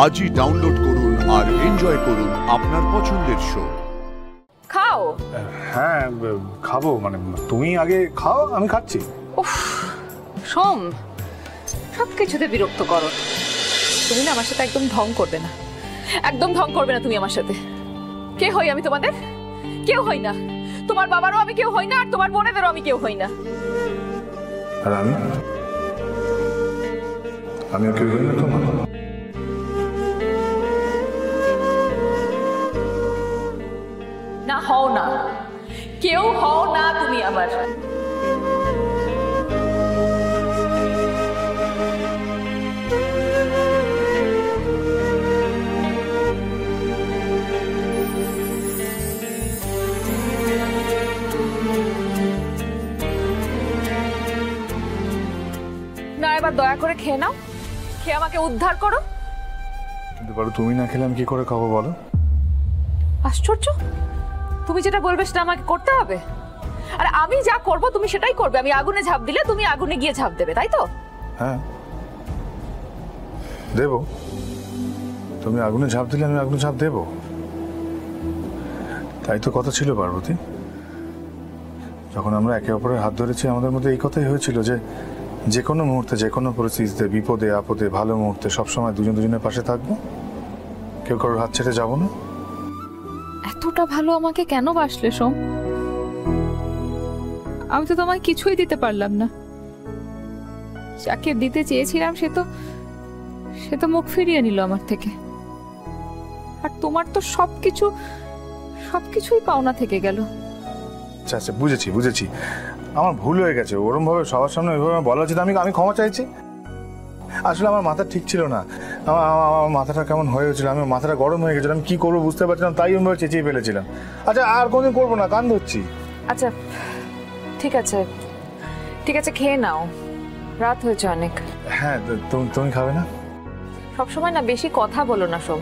আজই ডাউনলোড করুন আর এনজয় করুন আপনার পছন্দের শো। খাও। হ্যাঁ খাবো, মানে তুমি আগে খাও, আমি খাচ্ছি। উফ সোম, সবকিছুতে বিরক্ত করো। তুমি না আমার সাথে একদম ঢং করবে না, একদম ঢং করবে না তুমি আমার সাথে। কে হই আমি তোমাদের? কেউ হই না। তোমার বাবারও আমি কেউ হই না, আর তোমার বোনেদেরও আমি কেউ হই না। আর আমিও কেউ হই না তোমার। না হও না, কেউ হও না তুমি আমার। না এবার দয়া করে খেয়ে নাও, খেয়ে আমাকে উদ্ধার করো। কিন্তু বলো, তুমি না খেলে আমি কি করে খাবো বলো? আশ্চর্য, তুমি যেটা বলবে সেটা আমাকে করতে হবে। আর আমি যা করব তুমি সেটাই করবে। আমি আগুনে ঝাঁপ দিলে তুমি আগুনে গিয়ে ঝাঁপ দেবে, তাই তো? হ্যাঁ দেবো। তুমি আগুনে ঝাঁপ দিলে আমি আগুনে ঝাঁপ দেবো, তাই তো কথা ছিল পার্বতী। যখন আমরা একে অপরের হাত ধরেছি আমাদের মধ্যে এই কথাই হয়েছিল যে যে কোনো মুহূর্তে, যে কোনো পরিস্থিতিতে, বিপদে আপদে, ভালো মুহূর্তে সবসময় দুজন দুজনের পাশে থাকবো, কেউ কারোর হাত ছেড়ে যাবো না। এতটা ভালো আমাকে কেন বাসলে সোম? আমি তো তোমায় কিছুই দিতে পারলাম না। যাকে দিতে চেয়েছিলাম সে তো মুখ ফিরিয়ে নিল আমার থেকে। আর তোমার তো সবকিছুই পাওনা থেকে গেল। আচ্ছা আচ্ছা, বুঝেছি। আমার ভুল হয়ে গেছে। ওরম ভাবে সবার সামনে ওইভাবে বলা উচিত। আমি ক্ষমা চাইছি। আসলে আমার মাথা ঠিক ছিল না। আমার মাথাটা কেমন হয়েছিল, আমি মাথাটা গরম হয়ে গেছিল, আমি কি করবো বুঝতে পারছিলাম, তাই ওইভাবে চেঁচিয়ে ফেলেছিলাম। আচ্ছা আর কোনদিন করবো না, কান ধরছি। আচ্ছা ঠিক আছে খেয়ে নাও, রাত হয়েছে অনেক। হ্যাঁ তুমি খাবে না? সবসময় না বেশি কথা বলো না সোম,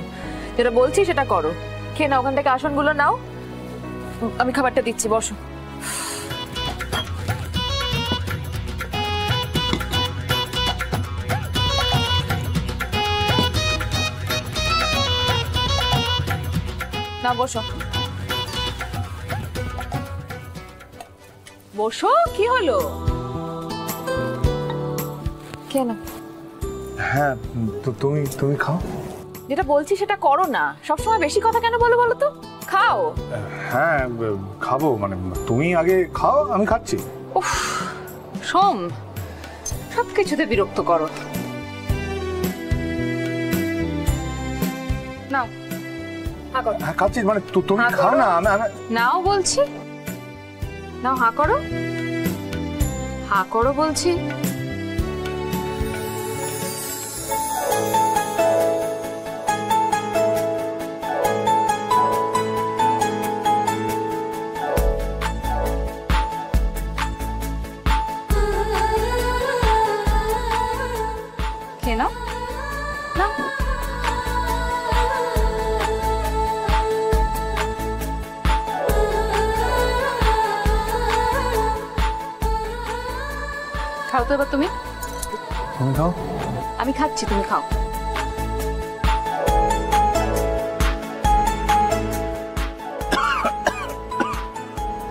যেটা বলছি সেটা করো। খেয়ে নাও, ওখান থেকে আসনগুলো নাও, আমি খাবারটা দিচ্ছি, বসো। না বসো বসো, কি হলো? কেন? হ্যাঁ তুমি খাও। যেটা বলছি সেটা করো না, সবসময় বেশি কথা কেন বলো তো? খাও। হ্যাঁ খাবো, মানে তুমি আগে খাও, আমি খাচ্ছি। উফ সোম, সবকিছুতে বিরক্ত করো। নাও হ্যাঁ খাচ্ছি, মানে তুমি খাও না। নাও বলছি, নাও। হা করো বলছি। খেয়ে নাও, নাও। খাও তো এবার তুমি খাও। আমি খাচ্ছি, তুমি খাও।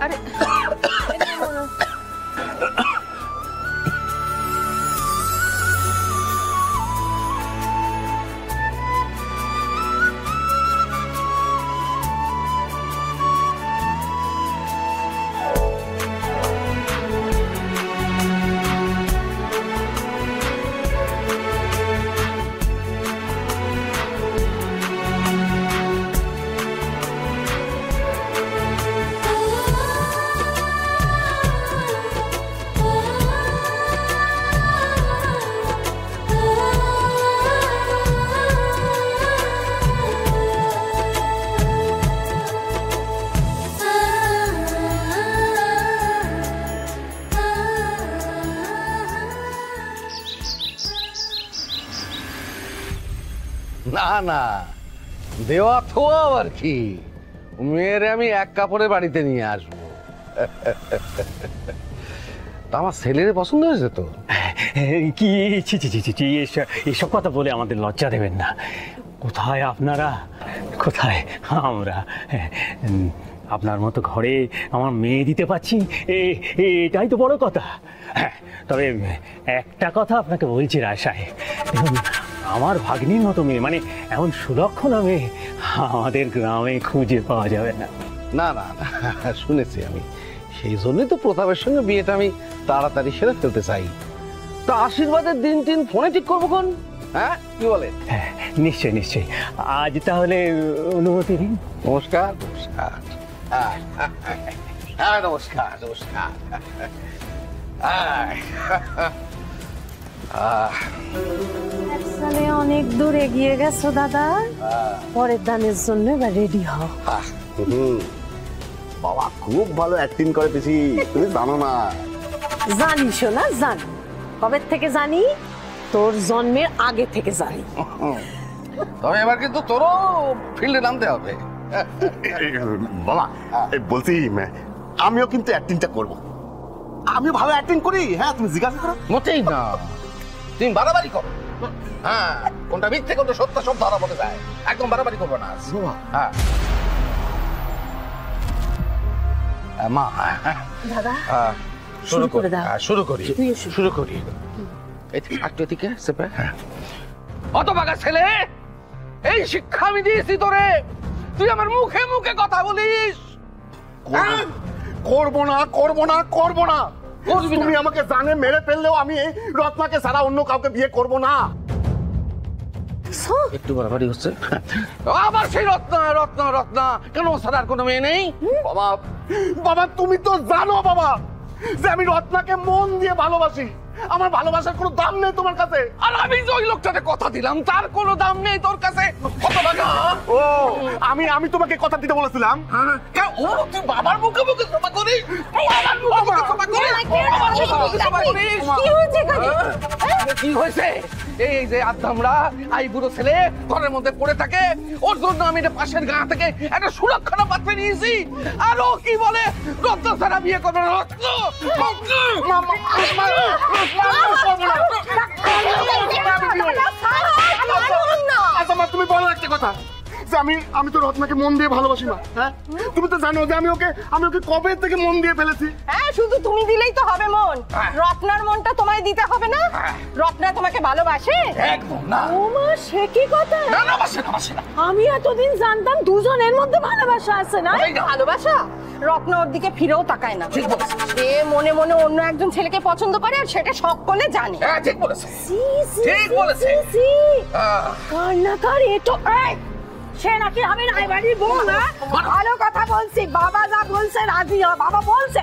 আরে না না, দেওয়া তো আবার কি, মেয়েরে আমি এক কাপড়ে বাড়িতে নিয়ে আসবো। তা আমার ছেলের পছন্দ হয়েছে তো? কি ছি ছি ছি ছি, এসব কথা বলে আমাদের লজ্জা দেবেন না। কোথায় আপনারা, কোথায় আমরা? আপনার মতো ঘরে আমার মেয়ে দিতে পারছি, এটাই তো বড় কথা। হ্যাঁ, তবে একটা কথা আপনাকে বলছি রায়সাহেব, দেখুন, আমার ভাগ্নির মতো মেয়ে, মানে এমন সুলক্ষণা মেয়ে আমাদের গ্রামে খুঁজে পাওয়া যাবে না। না না না, শুনেছি আমি, সেই জন্যই তো প্রতাপের সঙ্গে বিয়েটা আমি তাড়াতাড়ি সেরে ফেলতে চাই। তা আশীর্বাদের দিন টিন ফোনে ঠিক করবো কোন? হ্যাঁ, কি বলেন? হ্যাঁ, নিশ্চয়ই নিশ্চয়ই। আজ তাহলে অনুমতি দিন। নমস্কার নমস্কার। হ্যাঁ, নমস্কার নমস্কার। সালে অনেক দূর এগিয়ে গেছো দাদা, পরের দানের জন্য এবার রেডি হও। বাবা খুব ভালো অ্যাক্টিং করে পিসি, তুমি জানো না? জানি শোনা, জানি। কবে থেকে জানি? তোর জন্মের আগে থেকে জানি। তবে এবার কিন্তু তোরও ফিল্ডে নামতে হবে। বাবা বলছি, আমিও কিন্তু অ্যাক্টিংটা করব। আমি ভালো অ্যাক্টিং করি। হ্যাঁ, তুমি জিজ্ঞাসা করো। মোটেই না, তুমি বাড়াবাড়ি করো। হ্যাঁ, কোনটা মিথ্যে কোনটা সত্য সব ধরা পড়ে যায়। একদম বাড়াবাড়ি করবো না। হ্যাঁ মা, দাদা শুরু করে করে দাও। শুরু করি, তুইও শুরু। শুরু করি। একটু এদিকে চেপে। হ্যাঁ, অত বাগা ছেলে, এই শিক্ষা আমি দিয়েছি তোরে, তুই আমার মুখে মুখে কথা বলিস। করবো না, করবো না, করবো না। করবি না? তুমি আমাকে জানে মেরে ফেললেও আমি এই রত্নাকে ছাড়া অন্য কাউকে বিয়ে করব না। একটু বাড়াবাড়ি হচ্ছে। আবার সেই রত্না রত্না রত্না, কেন ছাড়ার কোনো মেয়ে নেই? বাবা, বাবা তুমি তো জানো বাবা যে আমি রত্নাকে মন দিয়ে ভালোবাসি। আমার ভালোবাসার কোনো দাম নেই তোমার কাছে। আর আমি যে ওই লোকটাকে কথা দিলাম, তার কোনো দাম নেই তোর কাছে। কত টাকা? ও, আমি তোমাকে কথা দিতে বলেছিলাম। কেন? ও, তুই বাবার মুখে মুখে ক্ষমা করিস? বাবার মুখে মুখে ক্ষমা করিস? বাবার মুখে মুখে ক্ষমা করিস? কি হয়েছে এখানে? কি হয়েছে? এই যে আদ্দামরা আই বুড়ো ছেলে ঘরের মধ্যে পড়ে থাকে, ওর জন্য আমি এটা পাশের গাঁ থেকে একটা সুরক্ষা পাত্রে নিয়েছি। আর ও কি বলে, রত্ন ছাড়া বিয়ে করবে না। রত্ন আচ্ছা মা, তুমি বলো একটা কথা, যে আমি তো রত্নাকে মন দিয়ে ভালোবাসি না। হ্যাঁ, তুমি তো জানো যে আমি ওকে কবে থেকে মন দিয়ে ফেলেছি। হ্যাঁ, শুধু তুমি দিলেই তো হবে মন। রত্নার মনটা তোমায় দিতে হবে না? রত্না তোমাকে ভালোবাসে? একদম না। ওমা, সে কি কথা? না না, বাসে না, বাসে না। আমি এতদিন জানতাম দুজনের মধ্যে ভালোবাসা আছে না? এই না। ভালোবাসা? রত্ন ওর দিকে ফিরেও তাকায় না। ঠিক বলেছে। সে মনে মনে অন্য একজন ছেলেকে পছন্দ করে, আর সেটা সকলে জানে। হ্যাঁ, ঠিক বলেছে। সি, সি, ঠিক সি, বলেছে। C, C. আহ, কার না কার এটো, এই, সে নাকি আমি রায়বাড়ির বউ না? ভালো কথা বলছি, বাবা যা বলছে রাজি হ। বাবা বলছে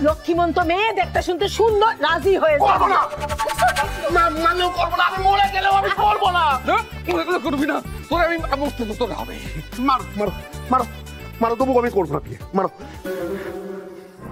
লক্ষ্মীমন্ত মেয়ে, দেখতে শুনতে সুন্দর, রাজি হয়েছে। করবো না, মানলেও করবো না। আমি মরে গেলেও আমি করবো না। এগুলো করবি না, তোর আমি মুক্ত তোর হবে। মারো মারো মারো মারো, তবু আমি করবো না বিয়ে। মারো।